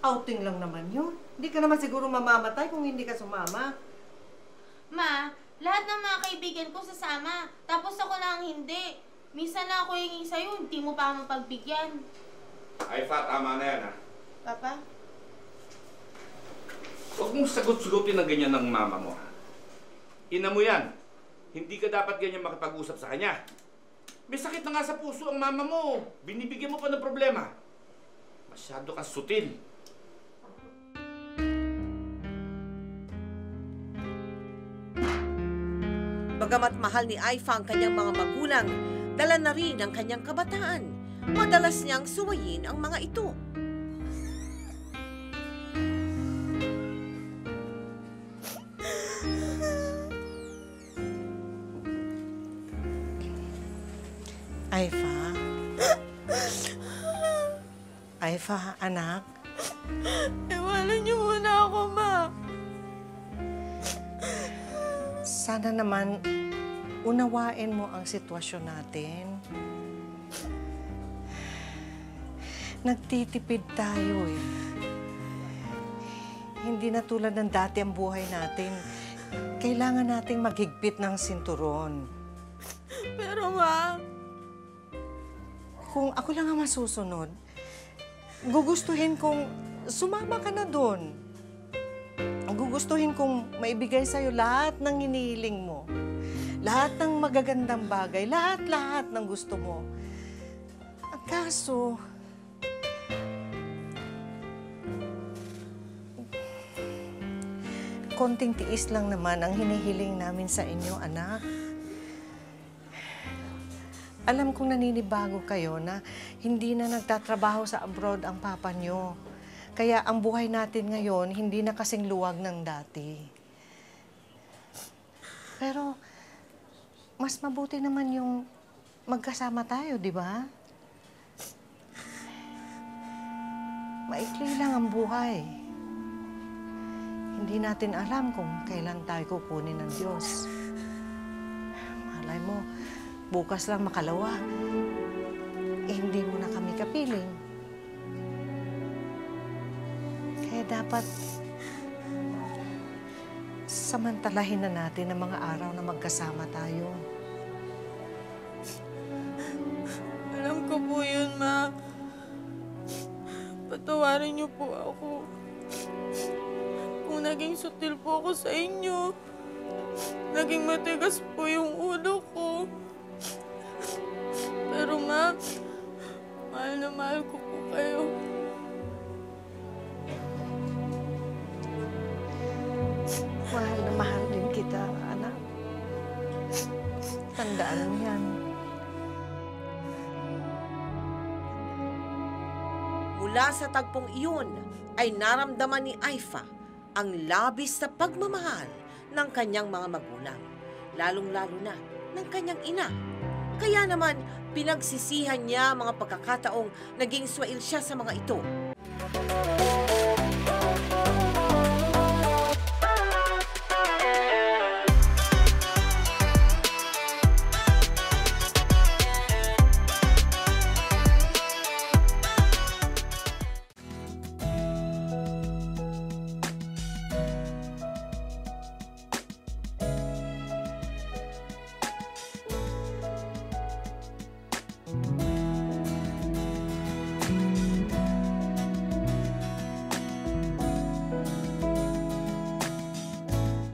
Outing lang naman yun. Hindi ka naman siguro mamamatay kung hindi ka sumama. Ma, lahat ng mga kaibigan ko sasama. Tapos ako lang hindi. Minsan na ako hingin sa'yo, hindi mo pa ako mapagbigyan. Aifa, tama na yan, ha? Papa? Huwag mong sagot-sagutin ng ganyan ng mama mo, ha? Ina mo yan. Hindi ka dapat ganyan makipag-usap sa kanya. May sakit na nga sa puso ang mama mo. Binibigyan mo pa ng problema. Masyado kang sutil. Bagamat mahal ni Aifa ang kanyang mga magulang, dala na rin ang kanyang kabataan. Madalas niyang suwayin ang mga ito. Aifa? Aifa, anak? Iwanan niyo muna ako, Ma. Sana naman unawain mo ang sitwasyon natin. Nagtitipid tayo eh. Hindi na tulad ng dati ang buhay natin. Kailangan nating maghigpit ng sinturon. Pero, Ma... Kung ako lang ang masusunod, gugustuhin kong sumama ka na doon. Gugustuhin kong maibigay sa'yo lahat ng hinihiling mo. Lahat ng magagandang bagay, lahat ng gusto mo. Ang kaso, konting tiis lang naman ang hinihiling namin sa inyo, anak. Alam kong naninibago kayo na hindi na nagtatrabaho sa abroad ang papa nyo. Kaya ang buhay natin ngayon, hindi na kasing luwag ng dati. Pero, mas mabuti naman yung magkasama tayo, di ba? Maikli lang ang buhay. Hindi natin alam kung kailan tayo kukunin ng Diyos. Malay mo, bukas lang makalawa. Hindi mo na kami kapiling. Kaya dapat samantalahin na natin ang mga araw na magkasama tayo. Alam ko po yun, Ma. Patawarin niyo po ako. Kung naging sutil po ako sa inyo, naging matigas po yung ulo ko. Pero, Ma, mahal na mahal ko po kayo. Mahal na mahal din kita, anak. Tandaan mo yan. Mula sa tagpong iyon ay naramdaman ni Aifa ang labis na pagmamahal ng kanyang mga magulang, lalong-lalo na ng kanyang ina. Kaya naman, pinagsisihan niya mga pagkakataong naging swail siya sa mga ito.